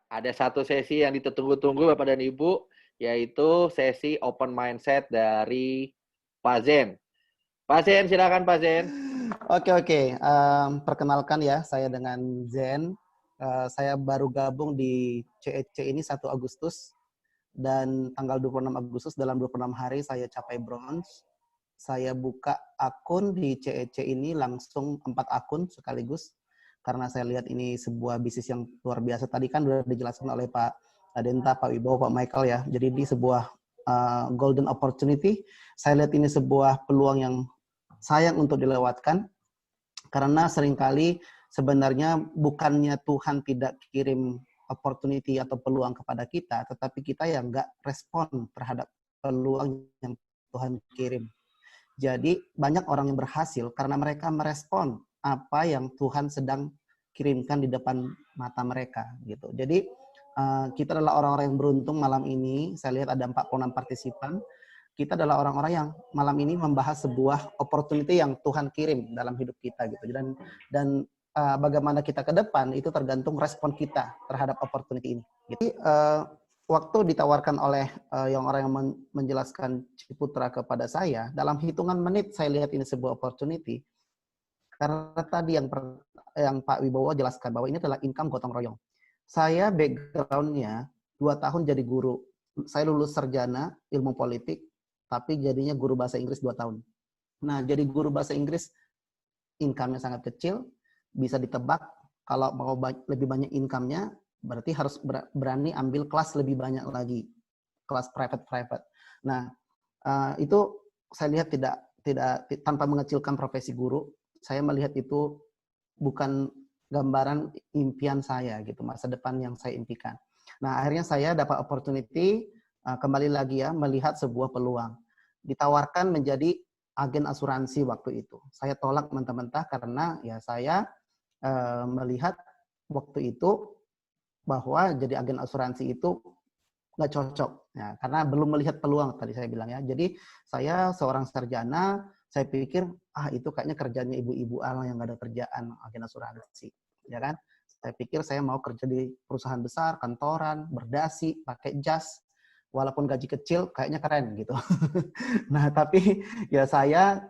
Ada satu sesi yang ditunggu-tunggu Bapak dan Ibu, yaitu sesi open mindset dari Pak Zen. Pak Zen, silakan Pak Zen. Oke. Perkenalkan ya, saya dengan Zen. Saya baru gabung di CEC ini 1 Agustus. Dan tanggal 26 Agustus dalam 26 hari saya capai bronze. Saya buka akun di CEC ini langsung 4 akun sekaligus. Karena saya lihat ini sebuah bisnis yang luar biasa. Tadi kan sudah dijelaskan oleh Pak Adenta, Pak Wibowo, Pak Michael ya. Jadi ini sebuah golden opportunity. Saya lihat ini sebuah peluang yang sayang untuk dilewatkan. Karena seringkali sebenarnya bukannya Tuhan tidak kirim opportunity atau peluang kepada kita, tetapi kita yang nggak respon terhadap peluang yang Tuhan kirim. Jadi banyak orang yang berhasil karena mereka merespon apa yang Tuhan sedang kirimkan di depan mata mereka gitu. Jadi kita adalah orang-orang yang beruntung malam ini. Saya lihat ada 46 partisipan. Kita adalah orang-orang yang malam ini membahas sebuah opportunity yang Tuhan kirim dalam hidup kita gitu. Dan bagaimana kita ke depan itu tergantung respon kita terhadap opportunity ini. Jadi waktu ditawarkan oleh orang yang menjelaskan Ciputra kepada saya, dalam hitungan menit saya lihat ini sebuah opportunity. Karena tadi yang Pak Wibowo jelaskan bahwa ini adalah income gotong royong. Saya background-nya 2 tahun jadi guru. Saya lulus sarjana ilmu politik, tapi jadinya guru bahasa Inggris 2 tahun. Nah, jadi guru bahasa Inggris income-nya sangat kecil, bisa ditebak kalau mau lebih banyak income-nya, berarti harus berani ambil kelas lebih banyak lagi, kelas private. Nah, itu saya lihat tidak tanpa mengecilkan profesi guru, saya melihat itu bukan gambaran impian saya gitu, masa depan yang saya impikan. Nah, akhirnya saya dapat opportunity, kembali lagi ya, melihat sebuah peluang. Ditawarkan menjadi agen asuransi waktu itu. Saya tolak mentah-mentah karena ya saya melihat waktu itu bahwa jadi agen asuransi itu nggak cocok. Ya, karena belum melihat peluang tadi saya bilang ya. Jadi saya seorang sarjana, saya pikir itu kayaknya kerjanya ibu-ibu yang nggak ada kerjaan agen asuransi, ya kan? Saya pikir saya mau kerja di perusahaan besar, kantoran, berdasi, pakai jas, walaupun gaji kecil, kayaknya keren gitu. Nah, tapi ya saya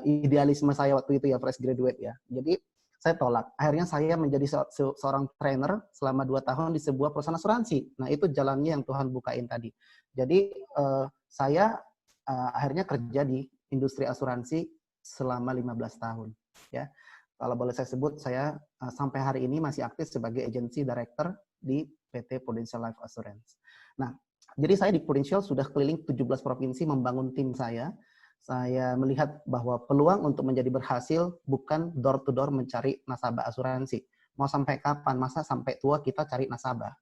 idealisme saya waktu itu ya fresh graduate ya. Jadi saya tolak. Akhirnya saya menjadi seorang trainer selama 2 tahun di sebuah perusahaan asuransi. Nah, itu jalannya yang Tuhan bukain tadi. Jadi saya akhirnya kerja di industri asuransi selama 15 tahun. Ya, kalau boleh saya sebut, saya sampai hari ini masih aktif sebagai agency director di PT Prudential Life Assurance. Nah, jadi saya di Prudential sudah keliling 17 provinsi membangun tim saya. Saya melihat bahwa peluang untuk menjadi berhasil bukan door to door mencari nasabah asuransi. Mau sampai kapan? Masa sampai tua kita cari nasabah?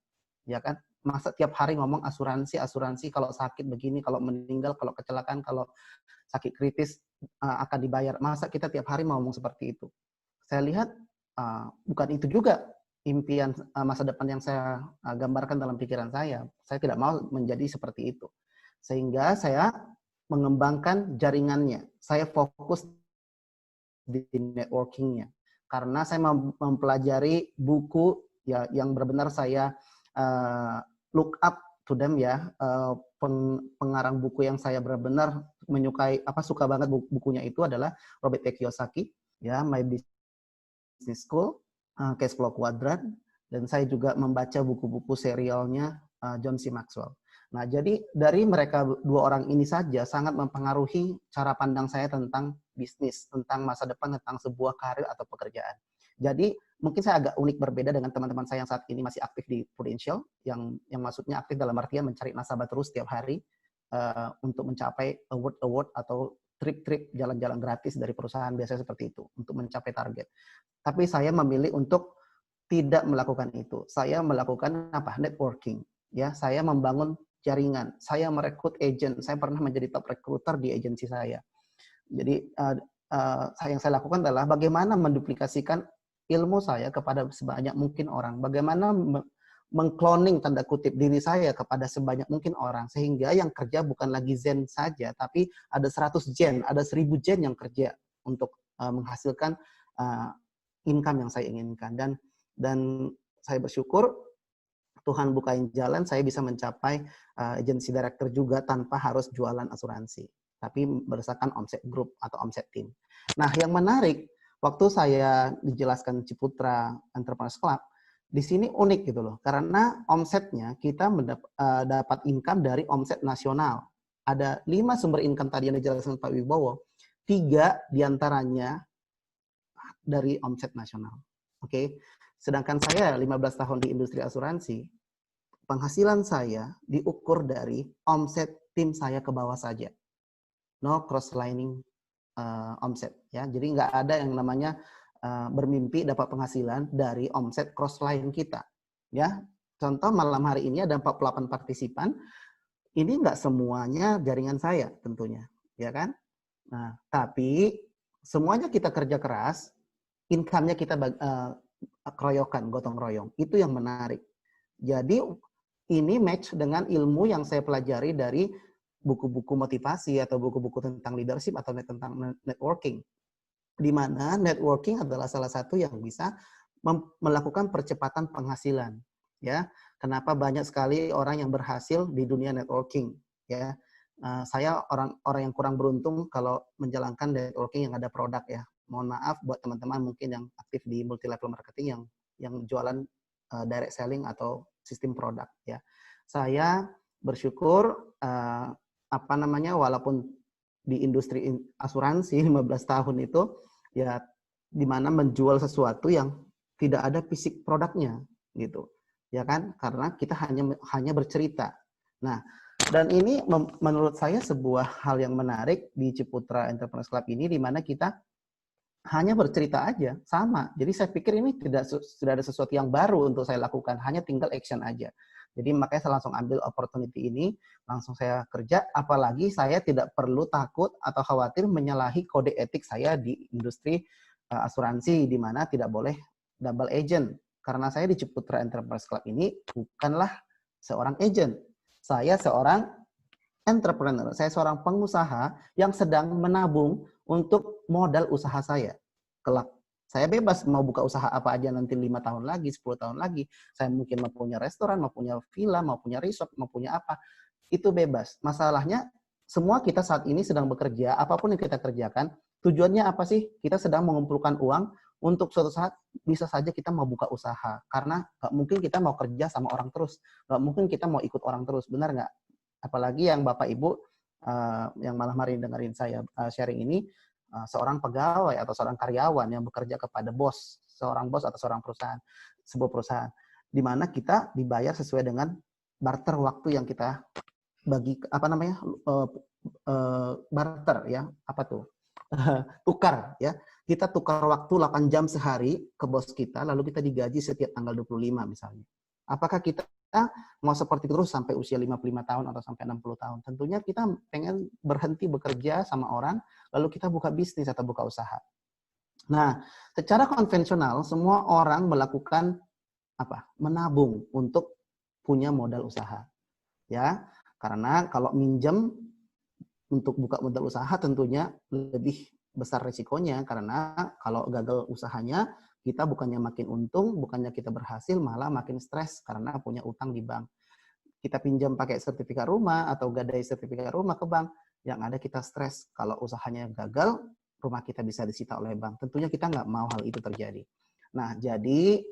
Ya kan? Masa tiap hari ngomong asuransi, kalau sakit begini, kalau meninggal, kalau kecelakaan, kalau sakit kritis akan dibayar. Masa kita tiap hari mau ngomong seperti itu? Saya lihat bukan itu juga impian masa depan yang saya gambarkan dalam pikiran saya. Saya tidak mau menjadi seperti itu. Sehingga saya mengembangkan jaringannya. Saya fokus di networking-nya. Karena saya mempelajari buku ya yang benar-benar saya look up to them ya. Pengarang buku yang saya benar-benar menyukai, suka banget bukunya itu adalah Robert T. Kiyosaki, ya, My Business School, Cash Flow Quadrant, dan saya juga membaca buku-buku serialnya John C. Maxwell. Nah, jadi dari mereka 2 orang ini saja sangat mempengaruhi cara pandang saya tentang bisnis, tentang masa depan, tentang sebuah karir atau pekerjaan. Jadi mungkin saya agak unik berbeda dengan teman-teman saya yang saat ini masih aktif di Prudential, yang maksudnya aktif dalam artian mencari nasabah terus setiap hari untuk mencapai award atau trip-trip jalan-jalan gratis dari perusahaan, biasanya seperti itu, untuk mencapai target. Tapi saya memilih untuk tidak melakukan itu. Saya melakukan networking. Ya, saya membangun jaringan. Saya merekrut agent. Saya pernah menjadi top recruiter di agensi saya. Jadi yang saya lakukan adalah bagaimana menduplikasikan ilmu saya kepada sebanyak mungkin orang. Bagaimana mengcloning tanda kutip diri saya kepada sebanyak mungkin orang. Sehingga yang kerja bukan lagi Zen saja, tapi ada 100 Zen, ada 1000 Zen yang kerja untuk menghasilkan income yang saya inginkan. Dan saya bersyukur Tuhan bukain jalan, saya bisa mencapai agency director juga tanpa harus jualan asuransi. Tapi berdasarkan omset group atau omset tim. Nah, yang menarik, waktu saya dijelaskan Ciputra Entrepreneurs Club, di sini unik gitu loh. Karena omsetnya kita dapat income dari omset nasional. Ada 5 sumber income tadi yang dijelaskan Pak Wibowo. 3 diantaranya dari omset nasional. Oke. Sedangkan saya 15 tahun di industri asuransi, penghasilan saya diukur dari omset tim saya ke bawah saja. No cross-lining omset. Ya. Jadi nggak ada yang namanya bermimpi dapat penghasilan dari omset cross-line kita. Ya. Contoh malam hari ini ada 48 partisipan. Ini nggak semuanya jaringan saya tentunya. Ya kan? Nah, tapi semuanya kita kerja keras, income-nya kita keroyokan, gotong royong. Itu yang menarik. Jadi ini match dengan ilmu yang saya pelajari dari buku-buku motivasi atau buku-buku tentang leadership atau tentang networking. Di mana networking adalah salah satu yang bisa melakukan percepatan penghasilan. Ya, kenapa banyak sekali orang yang berhasil di dunia networking? Ya, saya orang yang kurang beruntung kalau menjalankan networking yang ada produk ya. Mohon maaf buat teman-teman mungkin yang aktif di multi level marketing yang jualan direct selling atau sistem produk ya. Saya bersyukur walaupun di industri asuransi 15 tahun itu ya di mana menjual sesuatu yang tidak ada fisik produknya gitu. Ya kan? Karena kita hanya bercerita. Nah, dan ini menurut saya sebuah hal yang menarik di Ciputra Entrepreneurs Club ini di mana kita hanya bercerita aja, sama. Jadi saya pikir ini sudah ada sesuatu yang baru untuk saya lakukan, hanya tinggal action aja. Jadi makanya saya langsung ambil opportunity ini, langsung saya kerja, apalagi saya tidak perlu takut atau khawatir menyalahi kode etik saya di industri asuransi, di mana tidak boleh double agent. Karena saya di Ciputra Entrepreneurs Club ini bukanlah seorang agent. Saya seorang entrepreneur, saya seorang pengusaha yang sedang menabung untuk modal usaha saya. Kelak saya bebas mau buka usaha apa aja nanti 5 tahun lagi, 10 tahun lagi. Saya mungkin mau punya restoran, mau punya villa, mau punya resort, mau punya apa. Itu bebas. Masalahnya semua kita saat ini sedang bekerja, apapun yang kita kerjakan, tujuannya apa sih? Kita sedang mengumpulkan uang untuk suatu saat bisa saja kita mau buka usaha. Karena nggak mungkin kita mau kerja sama orang terus. Nggak mungkin kita mau ikut orang terus. Benar nggak? Apalagi yang Bapak Ibu yang malam hari ini dengerin saya sharing ini, seorang pegawai atau seorang karyawan yang bekerja kepada bos, seorang bos atau seorang perusahaan, sebuah perusahaan, di mana kita dibayar sesuai dengan barter waktu yang kita bagi barter ya, apa tuh? Tukar ya. Kita tukar waktu 8 jam sehari ke bos kita, lalu kita digaji setiap tanggal 25 misalnya. Apakah kita mau seperti itu terus sampai usia 55 tahun atau sampai 60 tahun? Tentunya kita pengen berhenti bekerja sama orang, lalu kita buka bisnis atau buka usaha. Nah, secara konvensional semua orang melakukan apa? Menabung untuk punya modal usaha. Ya, karena kalau minjem untuk buka modal usaha tentunya lebih besar risikonya, karena kalau gagal usahanya kita bukannya makin untung, bukannya kita berhasil, malah makin stres karena punya utang di bank. Kita pinjam pakai sertifikat rumah atau gadai sertifikat rumah ke bank, yang ada kita stres. Kalau usahanya gagal, rumah kita bisa disita oleh bank. Tentunya kita nggak mau hal itu terjadi. Nah, jadi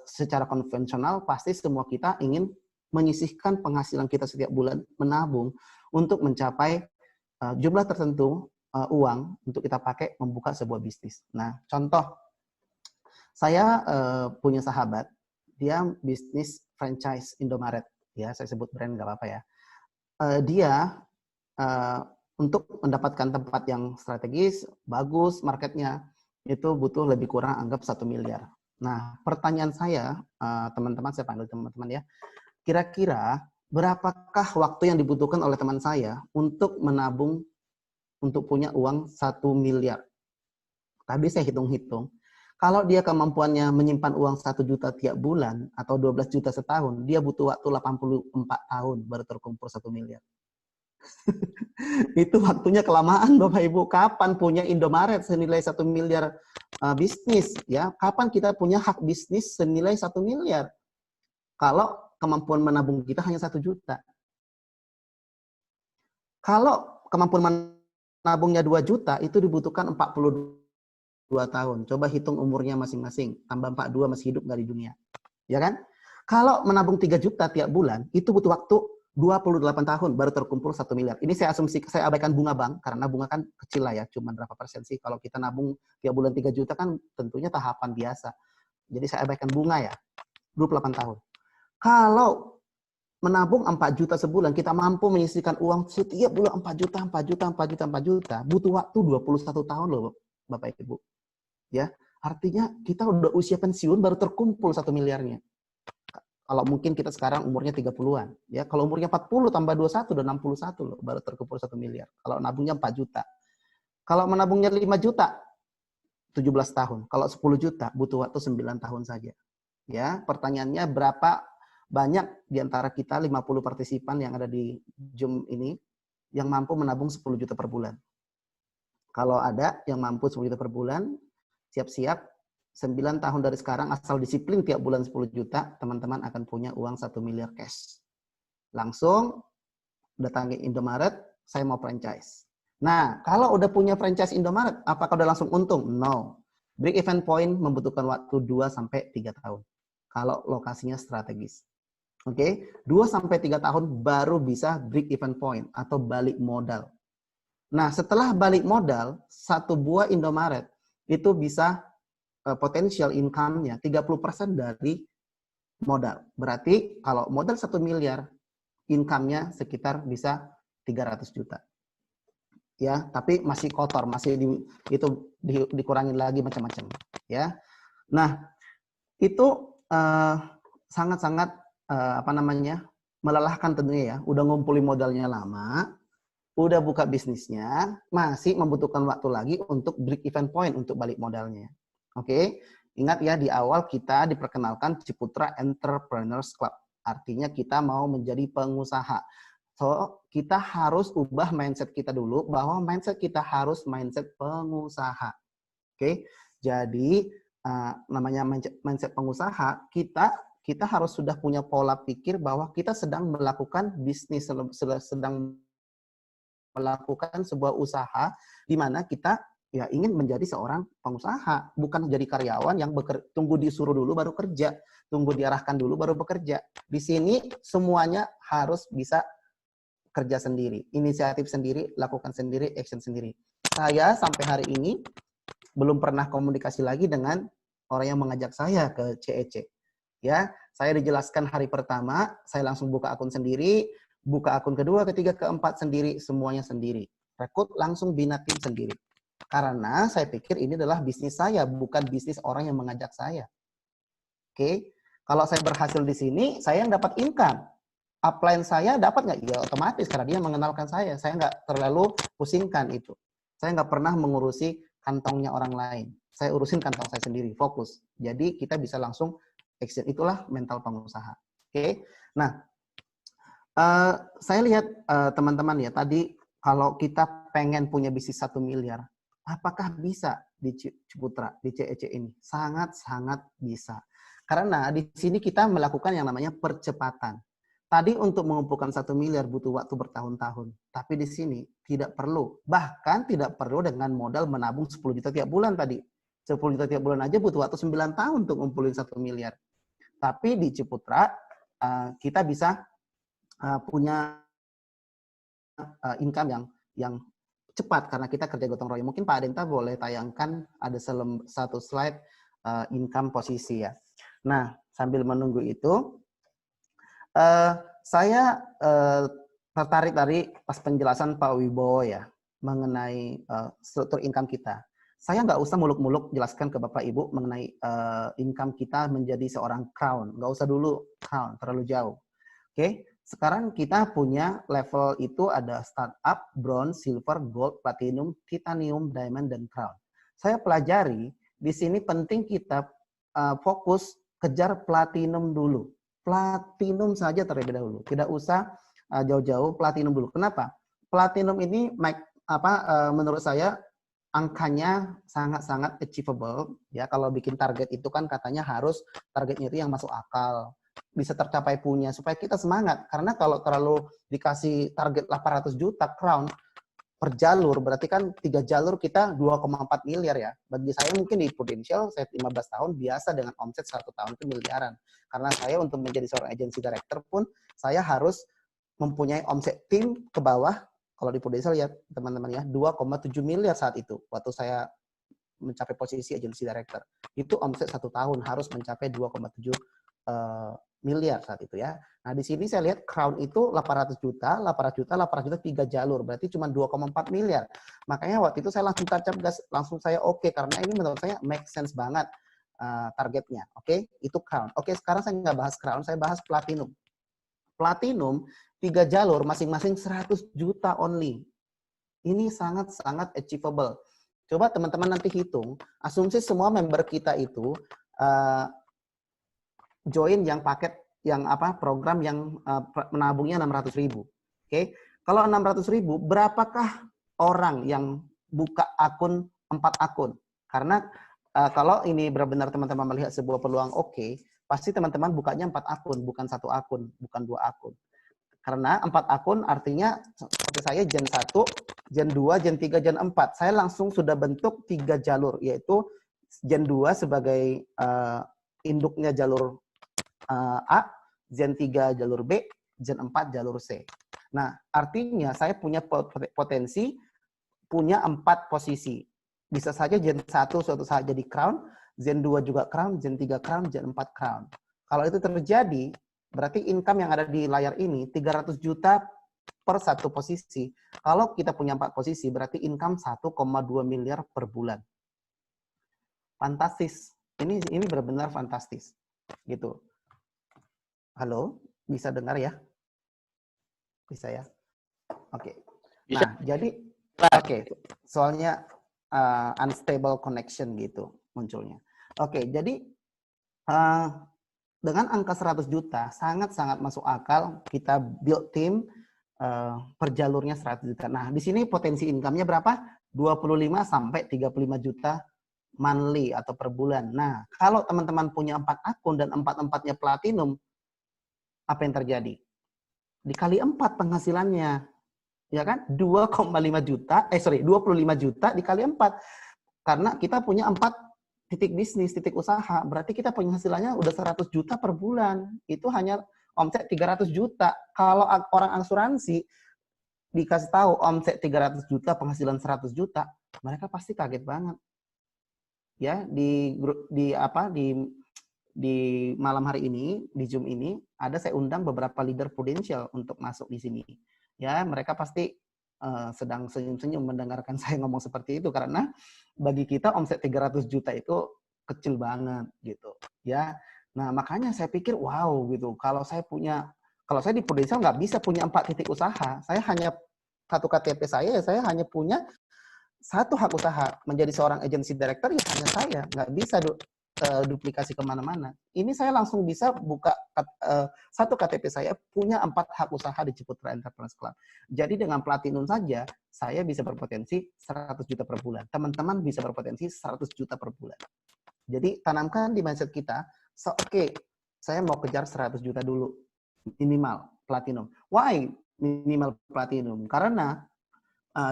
secara konvensional pasti semua kita ingin menyisihkan penghasilan kita setiap bulan, menabung untuk mencapai jumlah tertentu uang untuk kita pakai membuka sebuah bisnis. Nah, contoh, saya punya sahabat, dia bisnis franchise Indomaret, ya saya sebut brand nggak apa-apa ya. Dia untuk mendapatkan tempat yang strategis, bagus marketnya, itu butuh lebih kurang anggap 1 miliar. Nah, pertanyaan saya, teman-teman, saya panggil teman-teman ya, kira-kira berapakah waktu yang dibutuhkan oleh teman saya untuk menabung untuk punya uang 1 miliar? Tadi saya hitung-hitung, kalau dia kemampuannya menyimpan uang 1 juta tiap bulan atau 12 juta setahun, dia butuh waktu 84 tahun baru terkumpul 1 miliar. Itu waktunya kelamaan Bapak Ibu. Kapan punya Indomaret senilai 1 miliar bisnis? Ya, kapan kita punya hak bisnis senilai 1 miliar? Kalau kemampuan menabung kita hanya 1 juta. Kalau kemampuan menabungnya 2 juta, itu dibutuhkan 42 tahun. Coba hitung umurnya masing-masing. Tambah 42 masih hidup nggak di dunia. Ya kan? Kalau menabung 3 juta tiap bulan, itu butuh waktu 28 tahun baru terkumpul 1 miliar. Ini saya asumsi, saya abaikan bunga bank, karena bunga kan kecil lah ya, cuma berapa persen sih. Kalau kita nabung tiap bulan 3 juta kan tentunya tahapan biasa. Jadi saya abaikan bunga ya, 28 tahun. Kalau menabung 4 juta sebulan, kita mampu menyisihkan uang setiap bulan 4 juta, 4 juta, 4 juta, 4 juta, butuh waktu 21 tahun loh Bapak Ibu. Ya, artinya kita udah usia pensiun baru terkumpul 1 miliarnya. Kalau mungkin kita sekarang umurnya 30-an, ya. Kalau umurnya 40 tambah 21 udah 61 loh, baru terkumpul 1 miliar. Kalau nabungnya 4 juta. Kalau menabungnya 5 juta, 17 tahun. Kalau 10 juta, butuh waktu 9 tahun saja. Ya, pertanyaannya berapa banyak di antara kita 50 partisipan yang ada di Zoom ini yang mampu menabung 10 juta per bulan? Kalau ada yang mampu 10 juta per bulan, siap-siap 9 tahun dari sekarang, asal disiplin tiap bulan 10 juta, teman-teman akan punya uang 1 miliar cash. Langsung datangi Indomaret, saya mau franchise. Nah, kalau udah punya franchise Indomaret, apakah udah langsung untung? No. Break even point membutuhkan waktu 2-3 tahun. Kalau lokasinya strategis. Oke, 2-3 tahun baru bisa break even point atau balik modal. Nah, setelah balik modal, 1 buah Indomaret itu bisa potensial income-nya 30% dari modal. Berarti kalau modal 1 miliar, income-nya sekitar bisa 300 juta. Ya, tapi masih kotor, masih dikurangin lagi macam-macam, ya. Nah, itu sangat-sangat melelahkan tentunya ya. Udah ngumpulin modalnya lama, udah buka bisnisnya, masih membutuhkan waktu lagi untuk break even point untuk balik modalnya. Oke, ingat ya, di awal kita diperkenalkan Ciputra Entrepreneurs Club. Artinya kita mau menjadi pengusaha. So, kita harus ubah mindset kita dulu, bahwa mindset kita harus mindset pengusaha. Oke, jadi namanya mindset pengusaha, kita harus sudah punya pola pikir bahwa kita sedang melakukan bisnis, sedang melakukan sebuah usaha di mana kita ya ingin menjadi seorang pengusaha, bukan jadi karyawan yang tunggu disuruh dulu baru kerja, tunggu diarahkan dulu baru bekerja. Di sini semuanya harus bisa kerja sendiri, inisiatif sendiri, lakukan sendiri, action sendiri. Saya sampai hari ini belum pernah komunikasi lagi dengan orang yang mengajak saya ke CEC. Ya, saya dijelaskan hari pertama, saya langsung buka akun sendiri, buka akun kedua, ketiga, keempat sendiri, semuanya sendiri. Rekrut langsung bina tim sendiri. Karena saya pikir ini adalah bisnis saya, bukan bisnis orang yang mengajak saya. Oke, kalau saya berhasil di sini, saya yang dapat income. Upline saya dapat nggak? Ya otomatis, karena dia mengenalkan saya. Saya nggak terlalu pusingkan itu. Saya nggak pernah mengurusi kantongnya orang lain. Saya urusin kantong saya sendiri, fokus. Jadi kita bisa langsung action. Itulah mental pengusaha. Oke, nah saya lihat teman-teman ya, tadi kalau kita pengen punya bisnis 1 miliar, apakah bisa di Ciputra, di CEC ini? Sangat-sangat bisa. Karena di sini kita melakukan yang namanya percepatan. Tadi untuk mengumpulkan 1 miliar butuh waktu bertahun-tahun. Tapi di sini tidak perlu. Bahkan tidak perlu dengan modal menabung 10 juta tiap bulan tadi. 10 juta tiap bulan aja butuh waktu 9 tahun untuk ngumpulin 1 miliar. Tapi di Ciputra, kita bisa punya income yang cepat karena kita kerja gotong royong. Mungkin Pak Adenta boleh tayangkan ada satu slide income posisi ya. Nah, sambil menunggu itu, saya tertarik dari pas penjelasan Pak Wibowo ya mengenai struktur income kita. Saya nggak usah muluk-muluk jelaskan ke Bapak Ibu mengenai income kita menjadi seorang crown. Nggak usah dulu crown, terlalu jauh. Oke, sekarang kita punya level itu ada startup, bronze, silver, gold, platinum, titanium, diamond, dan crown. Saya pelajari, di sini penting kita fokus kejar platinum dulu. Platinum saja terlebih dahulu. Tidak usah jauh-jauh, platinum dulu. Kenapa? Platinum ini menurut saya angkanya sangat-sangat achievable. Ya, kalau bikin target itu kan katanya harus targetnya itu yang masuk akal. bisa tercapai punya, supaya kita semangat. Karena kalau terlalu dikasih target 800 juta crown per jalur, berarti kan 3 jalur kita 2,4 miliar ya. Bagi saya mungkin di Prudential, saya 15 tahun biasa dengan omset 1 tahun itu miliaran. Karena saya untuk menjadi seorang agency director pun, saya harus mempunyai omset tim ke bawah. Kalau di Prudential ya teman-teman ya, 2,7 miliar saat itu, waktu saya mencapai posisi agency director. Itu omset 1 tahun harus mencapai 2,7 miliar saat itu ya. Nah, di sini saya lihat Crown itu 800 juta, 3 jalur. Berarti cuma 2,4 miliar. Makanya waktu itu saya langsung tancap gas, langsung saya oke, karena ini menurut saya make sense banget targetnya. Oke, itu Crown. Oke, sekarang saya nggak bahas Crown, saya bahas Platinum. Platinum, 3 jalur, masing-masing 100 juta only. Ini sangat-sangat achievable. Coba teman-teman nanti hitung, asumsi semua member kita itu join yang paket yang program yang menabungnya 600.000. Oke. Kalau 600.000, berapakah orang yang buka akun 4 akun? Karena kalau ini benar-benar teman-teman melihat sebuah peluang pasti teman-teman bukanya 4 akun, bukan 1 akun, bukan 2 akun. Karena 4 akun artinya seperti saya Gen 1, Gen 2, Gen 3, Gen 4. Saya langsung sudah bentuk 3 jalur, yaitu Gen 2 sebagai induknya jalur A, Gen 3 jalur B, Gen 4 jalur C. Nah, artinya saya punya potensi punya 4 posisi. Bisa saja Gen 1 suatu saat jadi crown, Gen 2 juga crown, Gen 3 crown, Gen 4 crown. Kalau itu terjadi, berarti income yang ada di layar ini 300 juta per 1 posisi. Kalau kita punya 4 posisi, berarti income 1,2 miliar per bulan. Fantastis. Ini benar-benar fantastis. Gitu. Halo, bisa dengar ya? Bisa ya? Oke. Nah, jadi soalnya unstable connection gitu munculnya. Oke, jadi dengan angka 100 juta sangat-sangat masuk akal kita build tim per jalurnya 100 juta. Nah, di sini potensi income-nya berapa? 25 sampai 35 juta monthly atau per bulan. Nah, kalau teman-teman punya 4 akun dan 4-4-nya platinum, apa yang terjadi? Dikali 4 penghasilannya. Ya kan? 2,5 juta, 25 juta dikali 4. Karena kita punya 4 titik bisnis, titik usaha. Berarti kita penghasilannya udah 100 juta per bulan. Itu hanya omset 300 juta. Kalau orang asuransi dikasih tahu omset 300 juta, penghasilan 100 juta, mereka pasti kaget banget. Ya, di malam hari ini, di Zoom ini, saya undang beberapa leader Prudential untuk masuk di sini. Ya, mereka pasti sedang senyum-senyum mendengarkan saya ngomong seperti itu, karena bagi kita omset 300 juta itu kecil banget gitu. Ya, nah makanya saya pikir wow gitu. Kalau saya di Prudential nggak bisa punya 4 titik usaha. Saya hanya 1 KTP saya hanya punya 1 hak usaha. Menjadi seorang agency director ya hanya saya, nggak bisa duplikasi kemana-mana. Ini saya langsung bisa buka 1 KTP saya punya 4 hak usaha di Ciputra Entrepreneurs Club. Jadi dengan platinum saja saya bisa berpotensi 100 juta per bulan. Teman-teman bisa berpotensi 100 juta per bulan. Jadi tanamkan di mindset kita, saya mau kejar 100 juta dulu minimal platinum. Why minimal platinum? Karena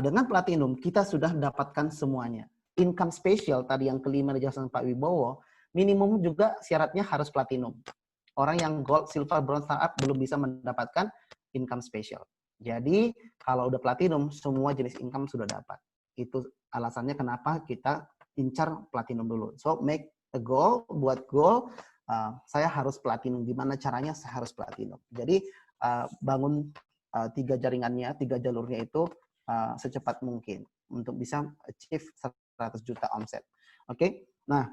dengan platinum kita sudah dapatkan semuanya. Income special tadi yang kelima dijelaskan Pak Wibowo, minimum juga syaratnya harus platinum. Orang yang gold, silver, bronze, startup belum bisa mendapatkan income special. Jadi kalau udah platinum, semua jenis income sudah dapat. Itu alasannya kenapa kita incar platinum dulu. So make a goal, buat goal, saya harus platinum. Gimana caranya? Saya harus platinum. Jadi bangun 3 jaringannya, 3 jalurnya itu secepat mungkin untuk bisa achieve 100 juta omset. Oke? Nah,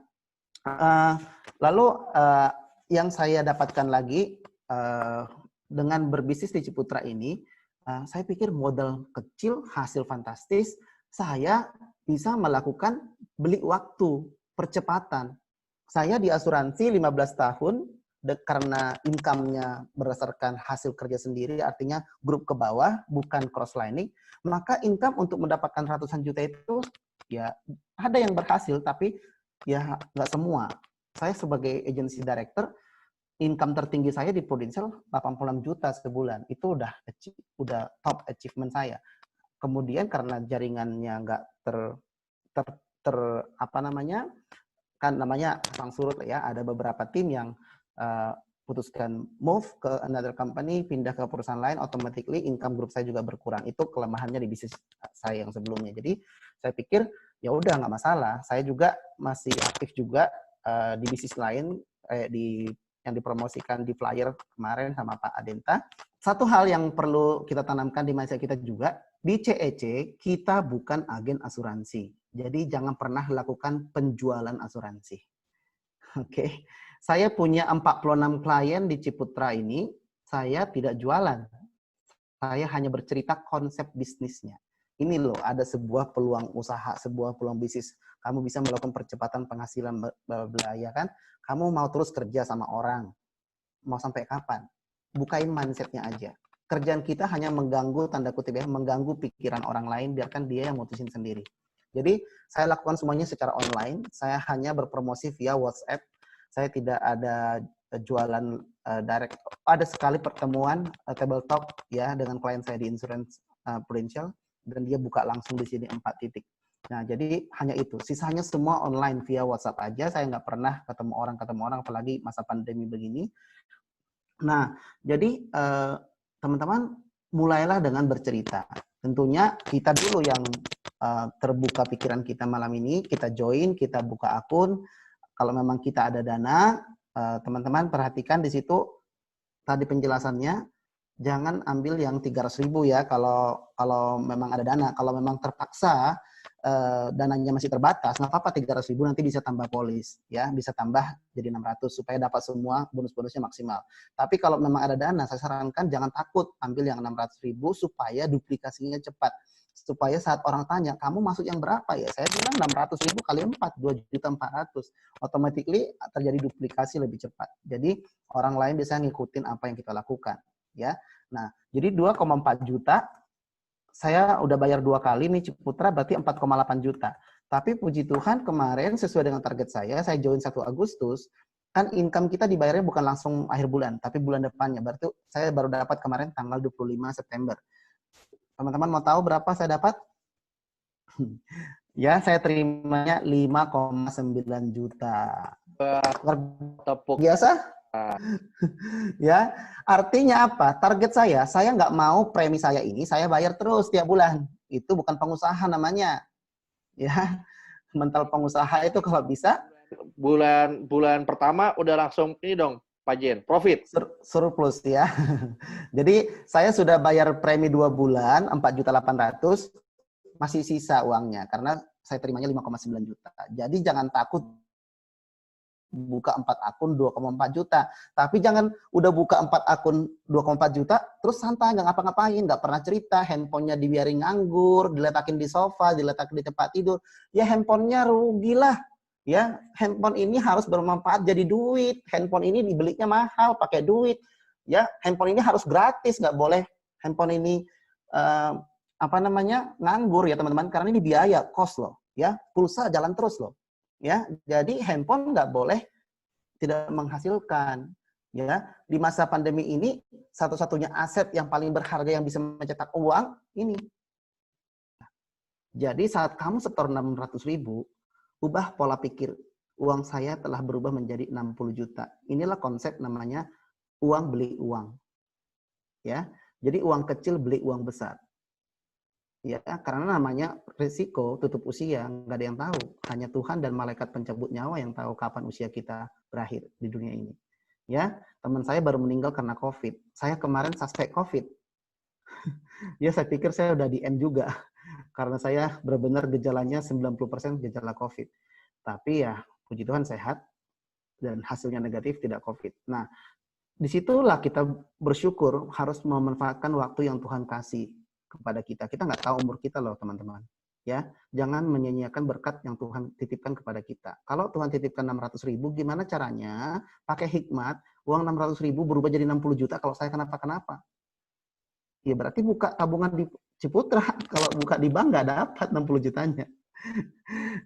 lalu yang saya dapatkan lagi dengan berbisnis di Ciputra ini, saya pikir modal kecil, hasil fantastis, saya bisa melakukan beli waktu, percepatan. Saya di asuransi 15 tahun, karena income-nya berdasarkan hasil kerja sendiri, artinya grup ke bawah, bukan cross-lining, maka income untuk mendapatkan ratusan juta itu, ya ada yang berhasil, tapi ya nggak semua. Saya sebagai agency director, income tertinggi saya di Prudential 86 juta sebulan. Itu udah top achievement saya. Kemudian karena jaringannya nggak ter, apa namanya, kan namanya pasang surut ya, ada beberapa tim yang putuskan move ke another company, pindah ke perusahaan lain, automatically income group saya juga berkurang. Itu kelemahannya di bisnis saya yang sebelumnya. Jadi saya pikir ya udah nggak masalah. Saya juga masih aktif juga di bisnis lain, yang dipromosikan di flyer kemarin sama Pak Adenta. Satu hal yang perlu kita tanamkan di mindset kita juga, di CEC kita bukan agen asuransi. Jadi jangan pernah lakukan penjualan asuransi. Oke. Saya punya 46 klien di Ciputra ini, saya tidak jualan. Saya hanya bercerita konsep bisnisnya. Ini loh, ada sebuah peluang usaha, sebuah peluang bisnis. Kamu bisa melakukan percepatan penghasilan ya kan? Kamu mau terus kerja sama orang. Mau sampai kapan? Bukain mindset-nya aja. Kerjaan kita hanya mengganggu, tanda kutip ya, mengganggu pikiran orang lain, biarkan dia yang mutusin sendiri. Jadi, saya lakukan semuanya secara online. Saya hanya berpromosi via WhatsApp. Saya tidak ada jualan direct. Ada sekali pertemuan table talk ya dengan klien saya di Insurance Prudential, dan dia buka langsung di sini 4 titik. Nah, jadi hanya itu. Sisanya semua online via WhatsApp aja. Saya nggak pernah ketemu orang, apalagi masa pandemi begini. Nah, jadi teman-teman mulailah dengan bercerita. Tentunya kita dulu yang terbuka pikiran kita malam ini, kita join, kita buka akun. Kalau memang kita ada dana, teman-teman perhatikan di situ tadi penjelasannya, jangan ambil yang 300.000 ya kalau memang ada dana. Kalau memang terpaksa dananya masih terbatas, nggak apa-apa 300.000 nanti bisa tambah polis ya, bisa tambah jadi 600 supaya dapat semua bonus-bonusnya maksimal. Tapi kalau memang ada dana, saya sarankan jangan takut ambil yang 600.000 supaya duplikasinya cepat. Supaya saat orang tanya, kamu masuk yang berapa ya? Saya bilang 600.000 kali 4, 2.400.000. Automatically terjadi duplikasi lebih cepat. Jadi orang lain bisa ngikutin apa yang kita lakukan. Ya, nah jadi 2,4 juta, saya udah bayar 2 kali nih Ciputra, berarti 4,8 juta. Tapi puji Tuhan kemarin sesuai dengan target saya join 1 Agustus, kan income kita dibayarnya bukan langsung akhir bulan, tapi bulan depannya. Berarti saya baru dapat kemarin tanggal 25 September. Teman-teman mau tahu berapa saya dapat? Ya, saya terimanya 5,9 juta. Luar biasa? Ya, artinya apa? Target saya nggak mau premi saya ini, saya bayar terus tiap bulan. Itu bukan pengusaha namanya. Ya, mental pengusaha itu kalau bisa. Bulan pertama udah langsung ini dong, Pak Jen, profit. Surplus ya. Jadi saya sudah bayar premi 2 bulan, 4.800.000, masih sisa uangnya karena saya terimanya 5,9 juta. Jadi jangan takut buka 4 akun 2,4 juta. Tapi jangan udah buka 4 akun 2,4 juta, terus santai, nggak ngapa-ngapain, nggak pernah cerita, handphonenya dibiarin nganggur, diletakin di sofa, diletakin di tempat tidur. Ya handphonenya rugilah. Ya, handphone ini harus bermanfaat jadi duit. Handphone ini dibelinya mahal, pakai duit. Ya, handphone ini harus gratis, nggak boleh handphone ini nganggur ya teman-teman, karena ini biaya, cost loh. Ya, pulsa jalan terus loh. Ya, jadi handphone nggak boleh tidak menghasilkan. Ya, di masa pandemi ini satu-satunya aset yang paling berharga yang bisa mencetak uang ini. Jadi saat kamu setor 600.000, ubah pola pikir. Uang saya telah berubah menjadi 60 juta. Inilah konsep namanya uang beli uang. Ya, jadi uang kecil beli uang besar. Ya, karena namanya risiko tutup usia, nggak ada yang tahu. Hanya Tuhan dan malaikat pencabut nyawa yang tahu kapan usia kita berakhir di dunia ini. Ya, teman saya baru meninggal karena COVID. Saya kemarin suspek COVID. Ya, saya pikir saya udah di end juga. Karena saya benar-benar gejalanya 90% gejala COVID. Tapi ya, puji Tuhan sehat dan hasilnya negatif, tidak COVID. Nah, disitulah kita bersyukur harus memanfaatkan waktu yang Tuhan kasih kepada kita. Kita nggak tahu umur kita loh, teman-teman. Ya, jangan menyia-nyiakan berkat yang Tuhan titipkan kepada kita. Kalau Tuhan titipkan 600.000, gimana caranya pakai hikmat, uang 600.000 berubah jadi 60 juta kalau saya kenapa-kenapa? Ya berarti buka tabungan di Ciputra. Kalau buka di bank nggak dapat 60 jutanya.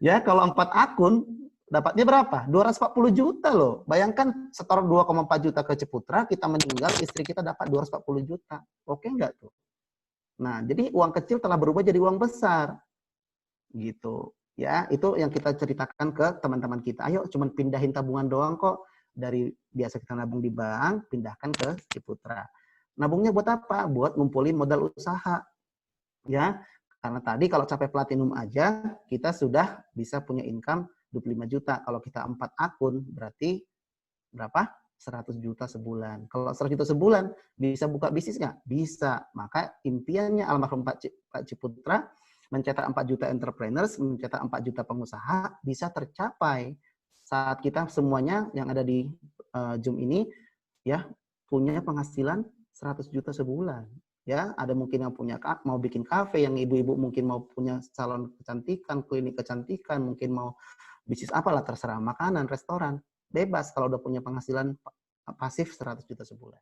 Ya, kalau 4 akun, dapatnya berapa? 240 juta loh. Bayangkan setor 2,4 juta ke Ciputra, kita meninggal, istri kita dapat 240 juta. Oke nggak tuh? Nah, jadi uang kecil telah berubah jadi uang besar. Gitu. Ya, itu yang kita ceritakan ke teman-teman kita. Ayo, cuman pindahin tabungan doang kok. Dari biasa kita nabung di bank, pindahkan ke Ciputra. Nabungnya buat apa? Buat ngumpulin modal usaha. Ya, karena tadi kalau capai platinum aja, kita sudah bisa punya income 25 juta. Kalau kita 4 akun, berarti berapa? 100 juta sebulan. Kalau 100 juta sebulan, bisa buka bisnis nggak? Bisa. Maka impiannya almarhum Pak Ciputra, mencetak 4 juta entrepreneurs, mencetak 4 juta pengusaha, bisa tercapai saat kita semuanya yang ada di Zoom ini, ya, punya penghasilan 100 juta sebulan. Ya, ada mungkin yang punya mau bikin kafe, yang ibu-ibu mungkin mau punya salon kecantikan, klinik kecantikan, mungkin mau bisnis apalah terserah, makanan, restoran, bebas kalau udah punya penghasilan pasif 100 juta sebulan.